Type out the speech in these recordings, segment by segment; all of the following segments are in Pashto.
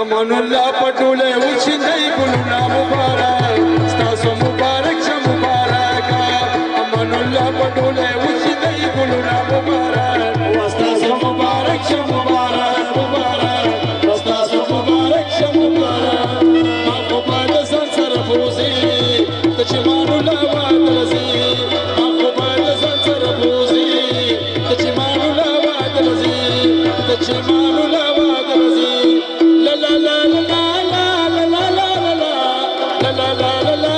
امان الله پټوله وشندای ګلونه مبارک ستاسو مبارک شه مبارک امان الله پټوله وشندای ګلونه مبارک ستاسو مبارک شه مبارک مبارک ستاسو مبارک شه مبارک ما په باندې ځان سره بوزي ته چې مانو لا وادلزي ما په باندې ځان سره بوزي ته چې مانو لا وادلزي ته چې مانو لا وادلزي لا لا لا لا لا لا لا لا لا لا لا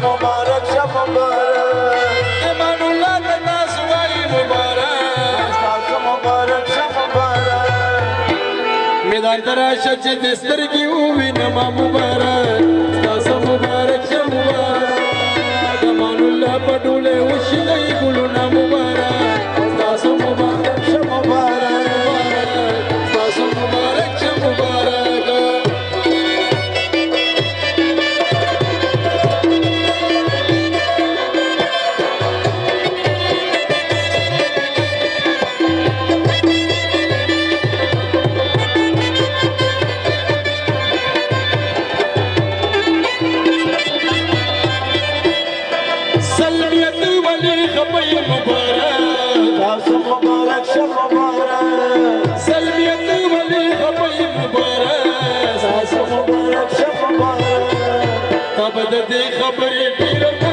مبارک شه مبارک امان الله تاسو وای مبارک تاسو مبارک شه مبارک میدان تراشه چې د سترګې ووینم مبارک تاسو مبارک شه مبارک امان الله په ډوله وشینې ګلونه مبارک تاسو مبارک شه مبارک تاسو مبارک شه مبارک مبارک شه مبارک خبر دې خبرې ډېر